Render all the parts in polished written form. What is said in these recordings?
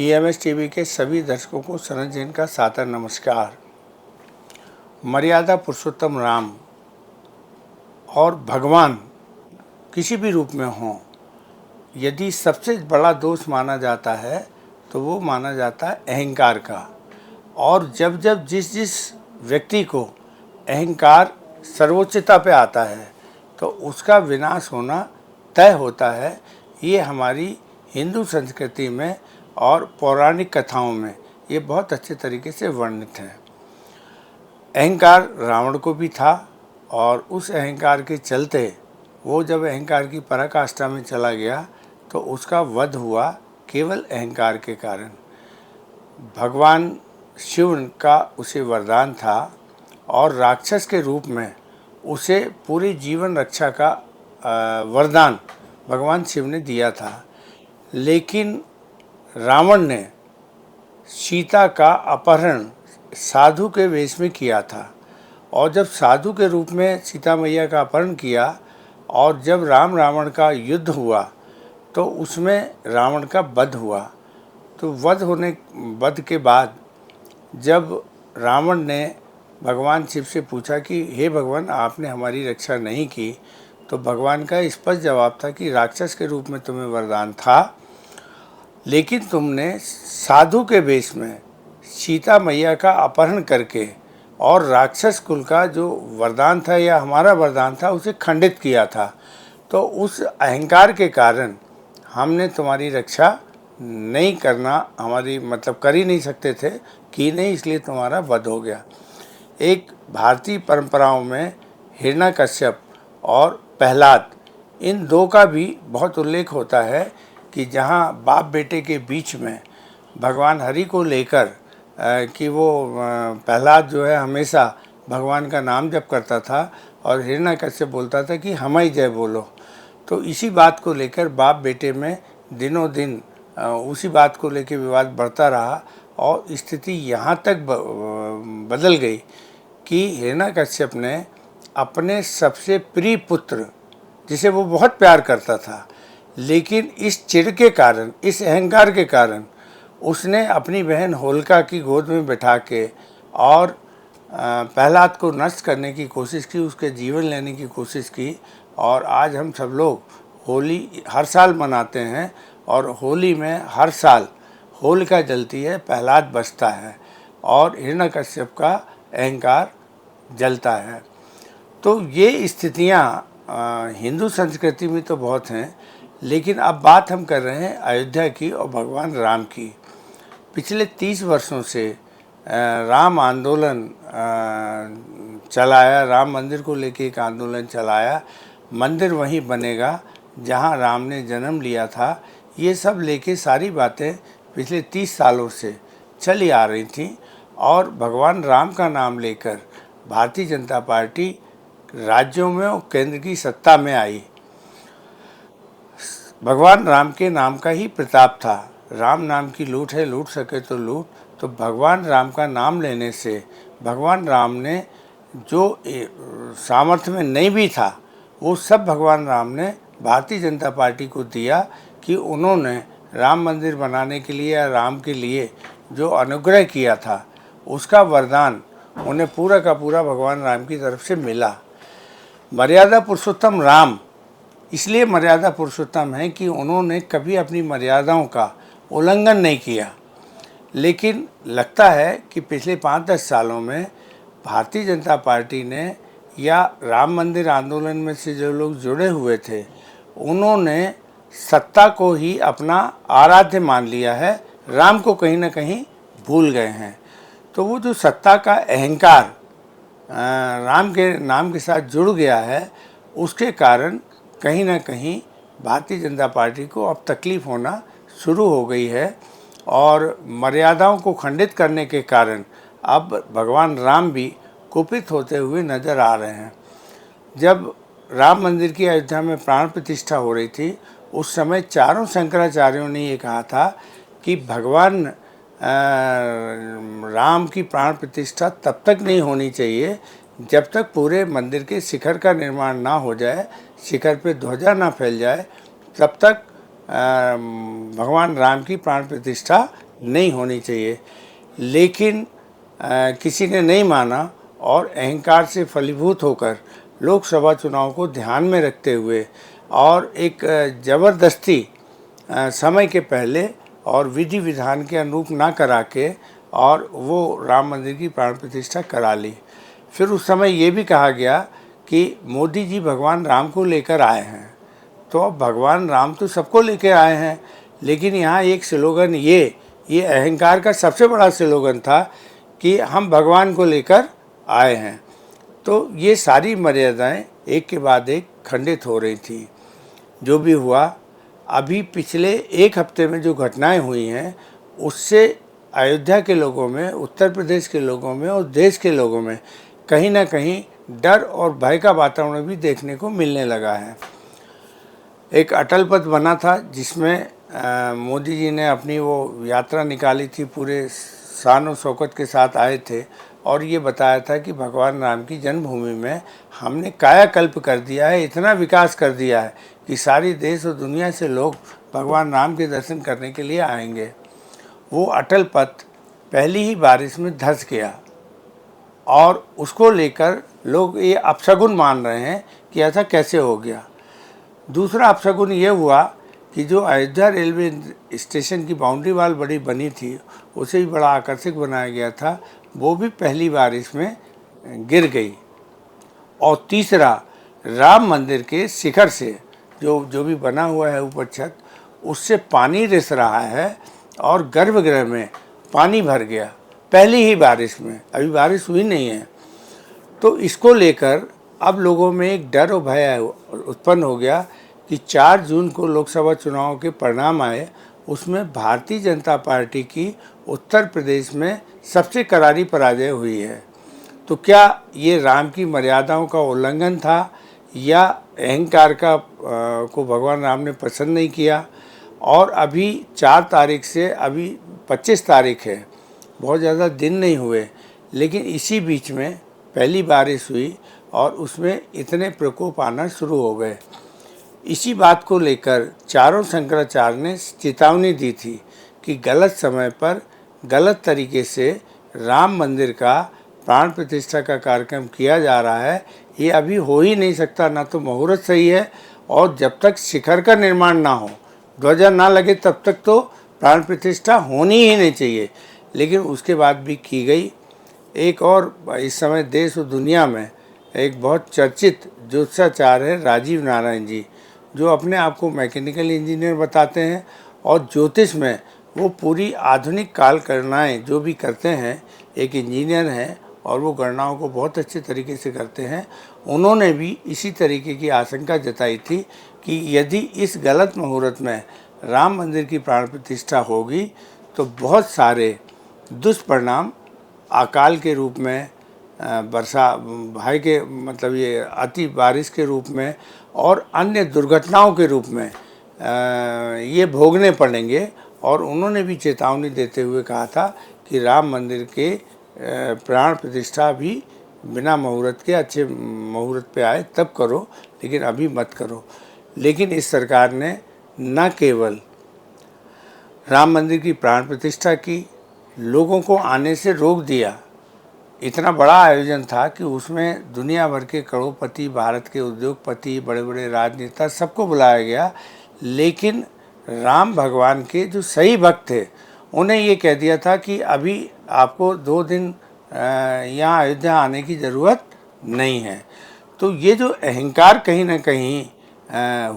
EMS TV के सभी दर्शकों को शरण जैन का सादर नमस्कार। मर्यादा पुरुषोत्तम राम और भगवान किसी भी रूप में हों, यदि सबसे बड़ा दोष माना जाता है तो वो माना जाता है अहंकार का। और जब जब जिस जिस व्यक्ति को अहंकार सर्वोच्चता पे आता है तो उसका विनाश होना तय होता है। ये हमारी हिंदू संस्कृति में और पौराणिक कथाओं में ये बहुत अच्छे तरीके से वर्णित है। अहंकार रावण को भी था और उस अहंकार के चलते वो जब अहंकार की पराकाष्ठा में चला गया तो उसका वध हुआ केवल अहंकार के कारण। भगवान शिव का उसे वरदान था और राक्षस के रूप में उसे पूरी जीवन रक्षा का वरदान भगवान शिव ने दिया था। लेकिन रावण ने सीता का अपहरण साधु के वेश में किया था और जब साधु के रूप में सीता मैया का अपहरण किया और जब राम रावण का युद्ध हुआ तो उसमें रावण का वध हुआ। तो वध के बाद जब रावण ने भगवान शिव से पूछा कि हे भगवान, आपने हमारी रक्षा नहीं की, तो भगवान का स्पष्ट जवाब था कि राक्षस के रूप में तुम्हें वरदान था, लेकिन तुमने साधु के वेश में सीता मैया का अपहरण करके और राक्षस कुल का जो वरदान था या हमारा वरदान था उसे खंडित किया था। तो उस अहंकार के कारण हमने तुम्हारी रक्षा नहीं करना, कर ही नहीं सकते थे कि नहीं, इसलिए तुम्हारा वध हो गया। एक भारतीय परंपराओं में हिरण्यकश्यप और प्रहलाद, इन दो का भी बहुत उल्लेख होता है कि जहाँ बाप बेटे के बीच में भगवान हरि को लेकर कि वो प्रहलाद जो है हमेशा भगवान का नाम जप करता था और हिरण्यकश्यप बोलता था कि हम ही जय बोलो। तो इसी बात को लेकर बाप बेटे में दिनों दिन उसी बात को लेकर विवाद बढ़ता रहा और स्थिति यहाँ तक बदल गई कि हिरण्यकश्यप ने अपने सबसे प्रिय पुत्र, जिसे वो बहुत प्यार करता था, लेकिन इस चिढ़ के कारण, इस अहंकार के कारण उसने अपनी बहन होलिका की गोद में बैठा के और प्रहलाद को नष्ट करने की कोशिश की, उसके जीवन लेने की कोशिश की। और आज हम सब लोग होली हर साल मनाते हैं और होली में हर साल होलिका जलती है, प्रहलाद बचता है और हिरण्यकश्यप का अहंकार जलता है। तो ये स्थितियाँ हिंदू संस्कृति में तो बहुत हैं, लेकिन अब बात हम कर रहे हैं अयोध्या की और भगवान राम की। पिछले 30 वर्षों से राम आंदोलन चलाया, राम मंदिर को लेके एक आंदोलन चलाया, मंदिर वहीं बनेगा जहां राम ने जन्म लिया था। ये सब लेके सारी बातें पिछले 30 सालों से चली आ रही थी और भगवान राम का नाम लेकर भारतीय जनता पार्टी राज्यों में और केंद्र की सत्ता में आई। भगवान राम के नाम का ही प्रताप था। राम नाम की लूट है, लूट सके तो लूट। तो भगवान राम का नाम लेने से भगवान राम ने जो सामर्थ्य में नहीं भी था वो सब भगवान राम ने भारतीय जनता पार्टी को दिया कि उन्होंने राम मंदिर बनाने के लिए या राम के लिए जो अनुग्रह किया था उसका वरदान उन्हें पूरा का पूरा भगवान राम की तरफ से मिला। मर्यादा पुरुषोत्तम राम इसलिए मर्यादा पुरुषोत्तम है कि उन्होंने कभी अपनी मर्यादाओं का उल्लंघन नहीं किया। लेकिन लगता है कि पिछले 5-10 सालों में भारतीय जनता पार्टी ने या राम मंदिर आंदोलन में से जो लोग जुड़े हुए थे उन्होंने सत्ता को ही अपना आराध्य मान लिया है, राम को कहीं ना कहीं भूल गए हैं। तो वो जो सत्ता का अहंकार राम के नाम के साथ जुड़ गया है, उसके कारण कहीं ना कहीं भारतीय जनता पार्टी को अब तकलीफ़ होना शुरू हो गई है और मर्यादाओं को खंडित करने के कारण अब भगवान राम भी कुपित होते हुए नज़र आ रहे हैं। जब राम मंदिर की अयोध्या में प्राण प्रतिष्ठा हो रही थी उस समय चारों शंकराचार्यों ने ये कहा था कि भगवान राम की प्राण प्रतिष्ठा तब तक नहीं होनी चाहिए जब तक पूरे मंदिर के शिखर का निर्माण ना हो जाए, शिखर पे ध्वजा ना फैल जाए, तब तक भगवान राम की प्राण प्रतिष्ठा नहीं होनी चाहिए, लेकिन किसी ने नहीं माना और अहंकार से फलीभूत होकर लोकसभा चुनाव को ध्यान में रखते हुए और एक ज़बरदस्ती समय के पहले और विधि विधान के अनुरूप ना करा के और वो राम मंदिर की प्राण प्रतिष्ठा करा ली। फिर उस समय ये भी कहा गया कि मोदी जी भगवान राम को लेकर आए हैं। तो अब भगवान राम तो सबको लेकर आए हैं, लेकिन यहाँ एक स्लोगन ये अहंकार का सबसे बड़ा स्लोगन था कि हम भगवान को लेकर आए हैं। तो ये सारी मर्यादाएं एक के बाद एक खंडित हो रही थी। जो भी हुआ, अभी पिछले एक हफ्ते में जो घटनाएं हुई हैं उससे अयोध्या के लोगों में, उत्तर प्रदेश के लोगों में और देश के लोगों में कहीं ना कहीं डर और भय का वातावरण भी देखने को मिलने लगा है। एक अटल पथ बना था जिसमें मोदी जी ने अपनी वो यात्रा निकाली थी, पूरे शान और शौकत के साथ आए थे और ये बताया था कि भगवान राम की जन्मभूमि में हमने कायाकल्प कर दिया है, इतना विकास कर दिया है कि सारी देश और दुनिया से लोग भगवान राम के दर्शन करने के लिए आएंगे। वो अटल पथ पहली ही बारिश में धंस गया और उसको लेकर लोग ये अपशगुन मान रहे हैं कि ऐसा कैसे हो गया। दूसरा अपशगुन ये हुआ कि जो अयोध्या रेलवे स्टेशन की बाउंड्री वाल बड़ी बनी थी, उसे भी बड़ा आकर्षक बनाया गया था, वो भी पहली बारिश में गिर गई। और तीसरा, राम मंदिर के शिखर से जो भी बना हुआ है ऊपर छत, उससे पानी रिस रहा है और गर्भगृह में पानी भर गया पहली ही बारिश में, अभी बारिश हुई नहीं है। तो इसको लेकर अब लोगों में एक डर और भय उत्पन्न हो गया कि 4 जून को लोकसभा चुनाव के परिणाम आए, उसमें भारतीय जनता पार्टी की उत्तर प्रदेश में सबसे करारी पराजय हुई है। तो क्या ये राम की मर्यादाओं का उल्लंघन था या अहंकार को भगवान राम ने पसंद नहीं किया? और अभी 4 तारीख से अभी 25 तारीख है, बहुत ज़्यादा दिन नहीं हुए, लेकिन इसी बीच में पहली बारिश हुई और उसमें इतने प्रकोप आना शुरू हो गए। इसी बात को लेकर चारों शंकराचार्य ने चेतावनी दी थी कि गलत समय पर गलत तरीके से राम मंदिर का प्राण प्रतिष्ठा का कार्यक्रम किया जा रहा है। ये अभी हो ही नहीं सकता, ना तो मुहूर्त सही है और जब तक शिखर का निर्माण ना हो, ध्वजा ना लगे, तब तक तो प्राण प्रतिष्ठा होनी ही नहीं चाहिए। लेकिन उसके बाद भी की गई। एक और इस समय देश और दुनिया में एक बहुत चर्चित ज्योतिषाचार्य है राजीव नारायण जी, जो अपने आप को मैकेनिकल इंजीनियर बताते हैं और ज्योतिष में वो पूरी आधुनिक काल गणनाएँ जो भी करते हैं, एक इंजीनियर हैं और वो गणनाओं को बहुत अच्छे तरीके से करते हैं। उन्होंने भी इसी तरीके की आशंका जताई थी कि यदि इस गलत मुहूर्त में राम मंदिर की प्राण प्रतिष्ठा होगी तो बहुत सारे दुष्परिणाम अकाल के रूप में, वर्षा भय के मतलब ये अति बारिश के रूप में और अन्य दुर्घटनाओं के रूप में ये भोगने पड़ेंगे। और उन्होंने भी चेतावनी देते हुए कहा था कि राम मंदिर के प्राण प्रतिष्ठा भी बिना मुहूर्त के, अच्छे मुहूर्त पे आए तब करो, लेकिन अभी मत करो। लेकिन इस सरकार ने न केवल राम मंदिर की प्राण प्रतिष्ठा की, लोगों को आने से रोक दिया। इतना बड़ा आयोजन था कि उसमें दुनिया भर के करोड़पति, भारत के उद्योगपति, बड़े बड़े राजनेता, सबको बुलाया गया। लेकिन राम भगवान के जो सही भक्त थे उन्हें ये कह दिया था कि अभी आपको 2 दिन यहाँ अयोध्या आने की ज़रूरत नहीं है। तो ये जो अहंकार कहीं ना कहीं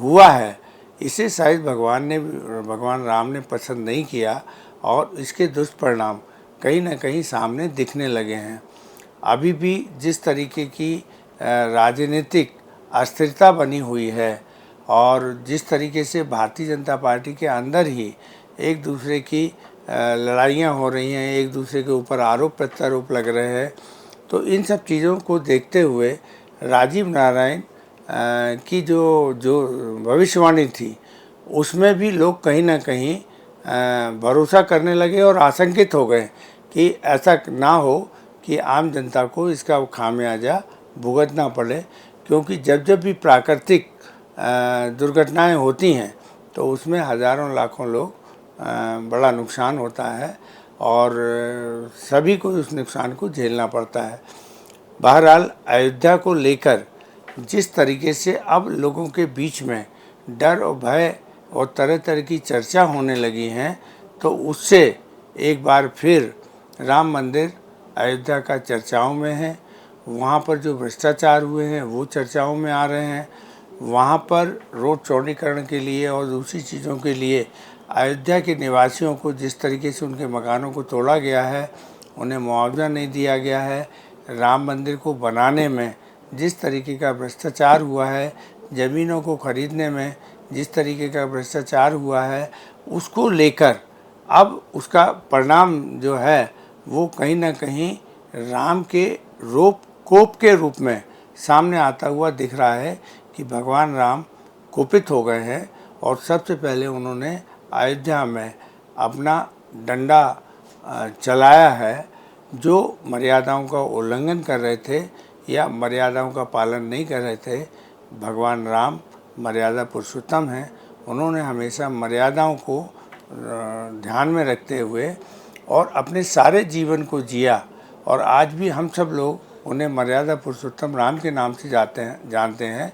हुआ है, इसे शायद भगवान राम ने पसंद नहीं किया और इसके दुष्परिणाम कहीं ना कहीं सामने दिखने लगे हैं। अभी भी जिस तरीके की राजनीतिक अस्थिरता बनी हुई है और जिस तरीके से भारतीय जनता पार्टी के अंदर ही एक दूसरे की लड़ाइयाँ हो रही हैं, एक दूसरे के ऊपर आरोप प्रत्यारोप लग रहे हैं, तो इन सब चीज़ों को देखते हुए राजीव नारायण की जो भविष्यवाणी थी उसमें भी लोग कहीं ना कहीं भरोसा करने लगे और आशंकित हो गए कि ऐसा ना हो कि आम जनता को इसका खामियाजा भुगतना पड़े। क्योंकि जब भी प्राकृतिक दुर्घटनाएं होती हैं तो उसमें हज़ारों लाखों लोग बड़ा नुकसान होता है और सभी को उस नुकसान को झेलना पड़ता है। बहरहाल अयोध्या को लेकर जिस तरीके से अब लोगों के बीच में डर और भय और तरह तरह की चर्चा होने लगी हैं, तो उससे एक बार फिर राम मंदिर अयोध्या का चर्चाओं में है। वहाँ पर जो भ्रष्टाचार हुए हैं वो चर्चाओं में आ रहे हैं। वहाँ पर रोड चौड़ीकरण के लिए और दूसरी चीज़ों के लिए अयोध्या के निवासियों को जिस तरीके से उनके मकानों को तोड़ा गया है, उन्हें मुआवजा नहीं दिया गया है, राम मंदिर को बनाने में जिस तरीके का भ्रष्टाचार हुआ है, ज़मीनों को खरीदने में जिस तरीके का भ्रष्टाचार हुआ है, उसको लेकर अब उसका परिणाम जो है वो कहीं ना कहीं राम के कोप के रूप में सामने आता हुआ दिख रहा है कि भगवान राम कोपित हो गए हैं और सबसे पहले उन्होंने अयोध्या में अपना डंडा चलाया है। जो मर्यादाओं का उल्लंघन कर रहे थे या मर्यादाओं का पालन नहीं कर रहे थे, भगवान राम मर्यादा पुरुषोत्तम हैं। उन्होंने हमेशा मर्यादाओं को ध्यान में रखते हुए और अपने सारे जीवन को जिया और आज भी हम सब लोग उन्हें मर्यादा पुरुषोत्तम राम के नाम से जानते हैं।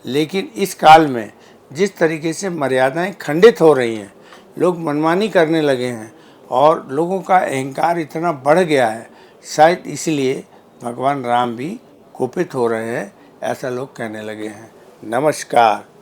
लेकिन इस काल में जिस तरीके से मर्यादाएं खंडित हो रही हैं, लोग मनमानी करने लगे हैं और लोगों का अहंकार इतना बढ़ गया है, शायद इसलिए भगवान राम भी कुपित हो रहे हैं, ऐसा लोग कहने लगे हैं। नमस्कार।